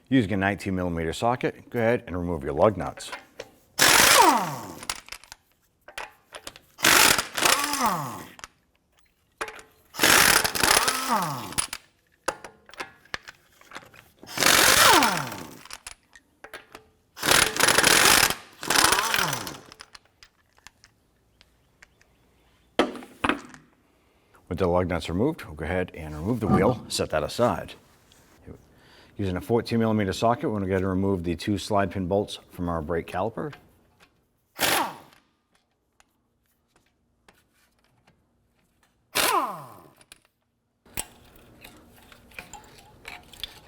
Using a 19mm socket, go ahead and remove your lug nuts. With the lug nuts removed, we'll go ahead and remove the wheel, set that aside. Using a 14mm socket, we're going to go ahead and remove the 2 slide pin bolts from our brake caliper.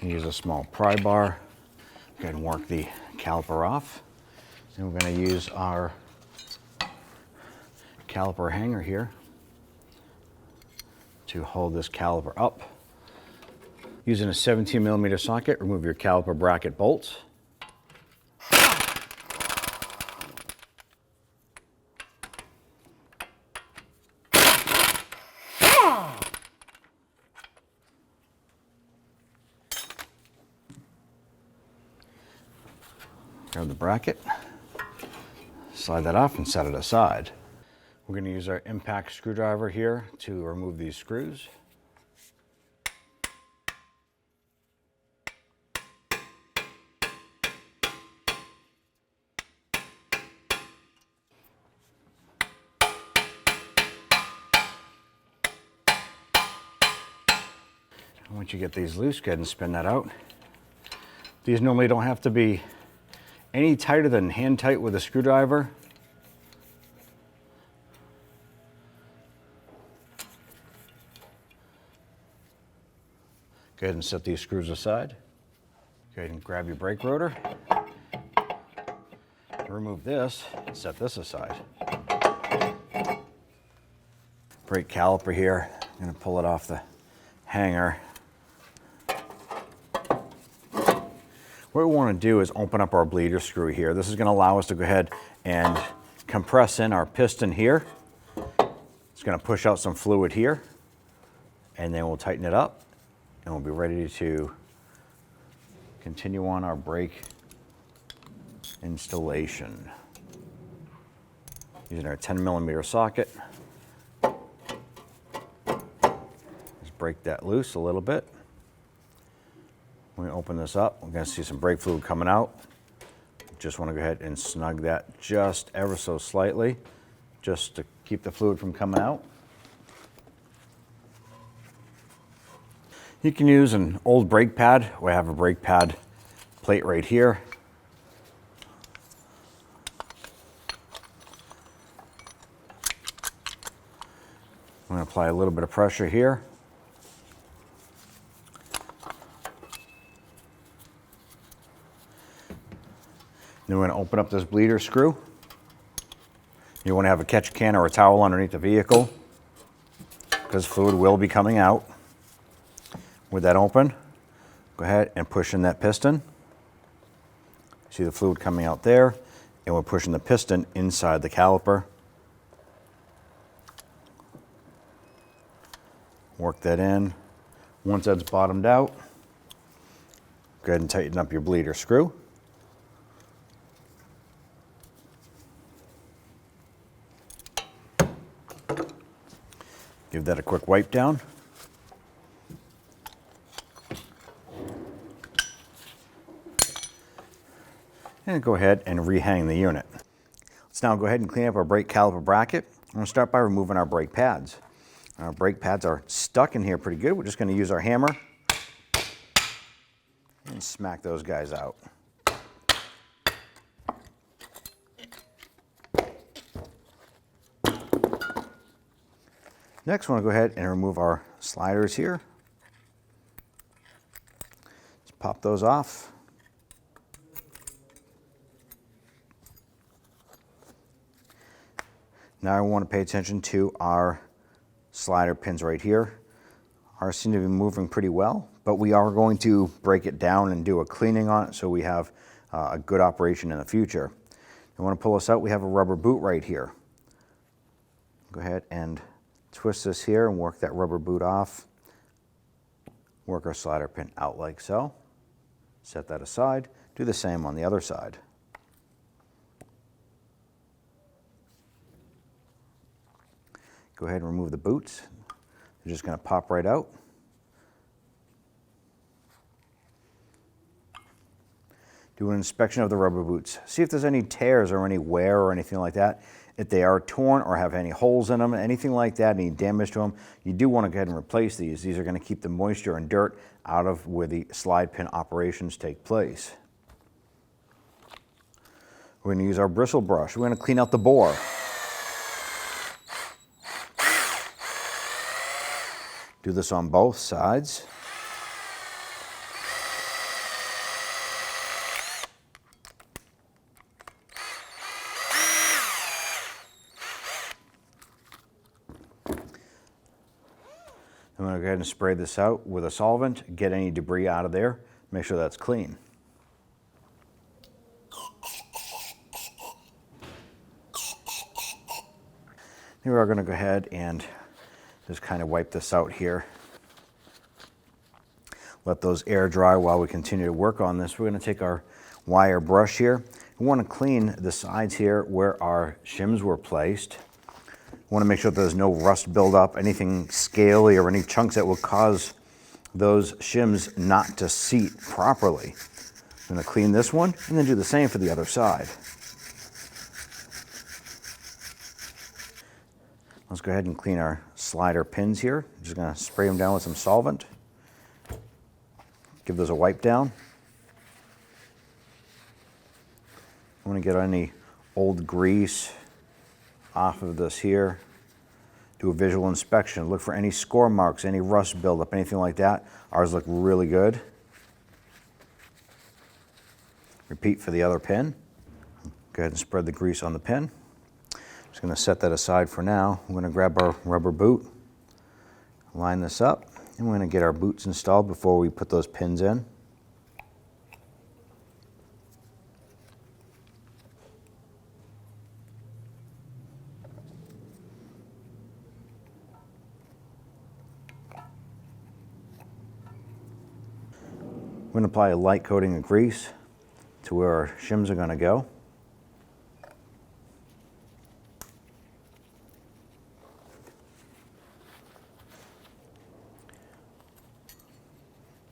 Use a small pry bar, go ahead and work the caliper off. Then we're going to use our caliper hanger here to hold this caliper up. Using a 17mm socket, remove your caliper bracket bolts. Grab the bracket, slide that off and set it aside. We're going to use our impact screwdriver here to remove these screws. Once you get these loose, go ahead and spin that out. These normally don't have to be any tighter than hand tight with a screwdriver. Go ahead and set these screws aside. Go ahead and grab your brake rotor. Remove this and set this aside. Brake caliper here. I'm going to pull it off the hanger. What we want to do is open up our bleeder screw here. This is going to allow us to go ahead and compress in our piston here. It's going to push out some fluid here, and then we'll tighten it up, and we'll be ready to continue on our brake installation. Using our 10mm socket. Just break that loose a little bit. When we open this up, we're going to see some brake fluid coming out. Just want to go ahead and snug that just ever so slightly, just to keep the fluid from coming out. You can use an old brake pad. We have a brake pad plate right here. I'm going to apply a little bit of pressure here. Then we're going to open up this bleeder screw. You want to have a catch can or a towel underneath the vehicle because fluid will be coming out. With that open, go ahead and push in that piston. See the fluid coming out there, and we're pushing the piston inside the caliper. Work that in. Once that's bottomed out, go ahead and tighten up your bleeder screw. Give that a quick wipe down. And go ahead and rehang the unit. Let's now go ahead and clean up our brake caliper bracket. I'm going to start by removing our brake pads. Our brake pads are stuck in here pretty good. We're just going to use our hammer and smack those guys out. Next, we want to go ahead and remove our sliders here. Just pop those off. Now I want to pay attention to our slider pins right here. Ours seem to be moving pretty well, but we are going to break it down and do a cleaning on it so we have a good operation in the future. You want to pull this out, we have a rubber boot right here. Go ahead and twist this here and work that rubber boot off. Work our slider pin out like so. Set that aside. Do the same on the other side. Go ahead and remove the boots. They're just going to pop right out. Do an inspection of the rubber boots. See if there's any tears or any wear or anything like that. If they are torn or have any holes in them, anything like that, any damage to them, you do want to go ahead and replace these. These are going to keep the moisture and dirt out of where the slide pin operations take place. We're going to use our bristle brush. We're going to clean out the bore. Do this on both sides. I'm going to go ahead and spray this out with a solvent, get any debris out of there, make sure that's clean. Then we're going to go ahead and just kind of wipe this out here. Let those air dry while we continue to work on this. We're going to take our wire brush here. We want to clean the sides here where our shims were placed. We want to make sure that there's no rust buildup, anything scaly or any chunks that will cause those shims not to seat properly. I'm going to clean this one and then do the same for the other side. Let's go ahead and clean our slider pins here. I'm just going to spray them down with some solvent. Give those a wipe down. I want to get any old grease off of this here. Do a visual inspection. Look for any score marks, any rust buildup, anything like that. Ours look really good. Repeat for the other pin. Go ahead and spread the grease on the pin. Just going to set that aside for now. I'm going to grab our rubber boot, line this up, and we're going to get our boots installed before we put those pins in. We're going to apply a light coating of grease to where our shims are going to go.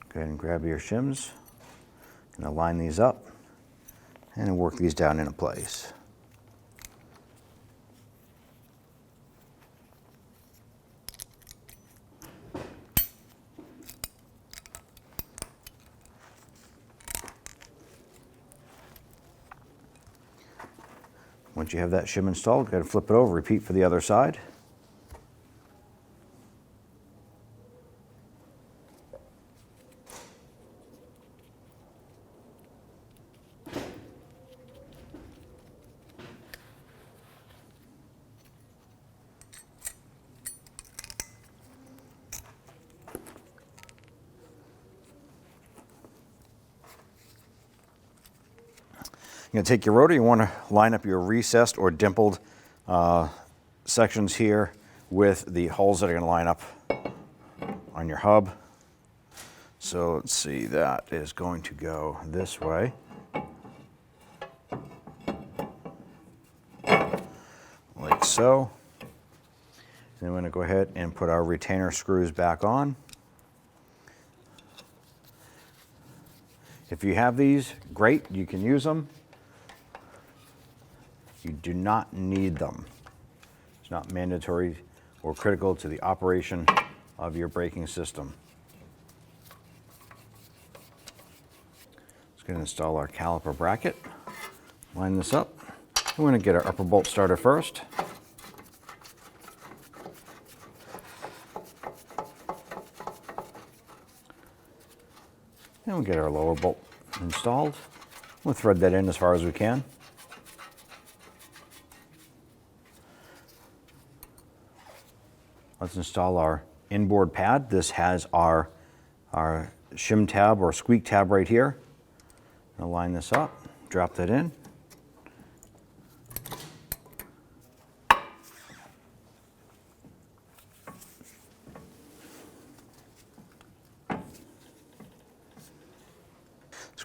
Go ahead and grab your shims and line these up and work these down into place. Once you have that shim installed, go ahead and flip it over, repeat for the other side. You're going to take your rotor, you want to line up your recessed or dimpled sections here with the holes that are going to line up on your hub. So let's see, that is going to go this way. Like so. Then we're going to go ahead and put our retainer screws back on. If you have these, great, you can use them. You do not need them. It's not mandatory or critical to the operation of your braking system. Let's go ahead and install our caliper bracket. Line this up. We're going to get our upper bolt starter first. And we'll get our lower bolt installed. We'll thread that in as far as we can. Let's install our inboard pad. This has our shim tab or squeak tab right here. I'll line this up, drop that in.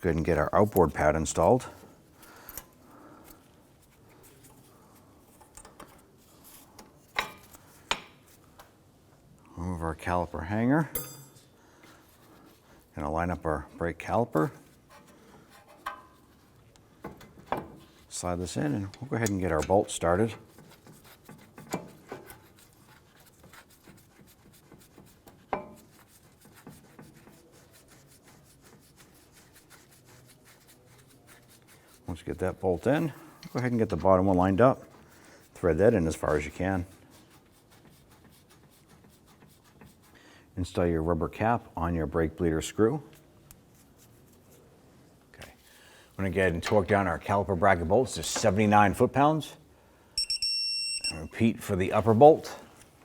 Let's go ahead and get our outboard pad installed. Move our caliper hanger. Gonna line up our brake caliper. Slide this in and we'll go ahead and get our bolt started. Once you get that bolt in, go ahead and get the bottom one lined up. Thread that in as far as you can. Install your rubber cap on your brake bleeder screw. Okay. I'm going to go ahead and torque down our caliper bracket bolts to 79 foot-pounds. And repeat for the upper bolt.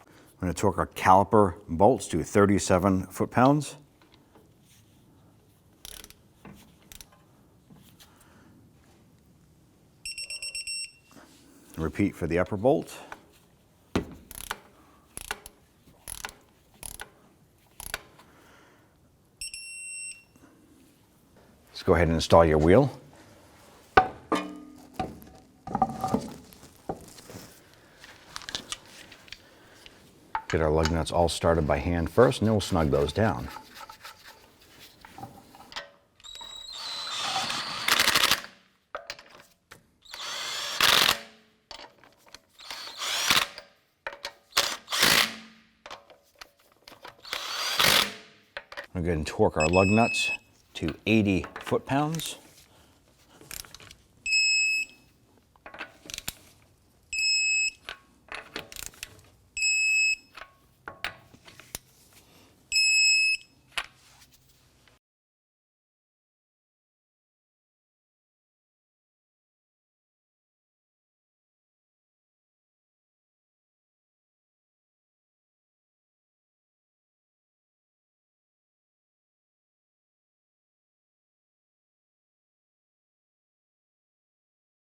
I'm going to torque our caliper bolts to 37 foot-pounds. Repeat for the upper bolt. Let's go ahead and install your wheel. Get our lug nuts all started by hand first, and then we'll snug those down. We're going to torque our lug nuts to 80 foot-pounds.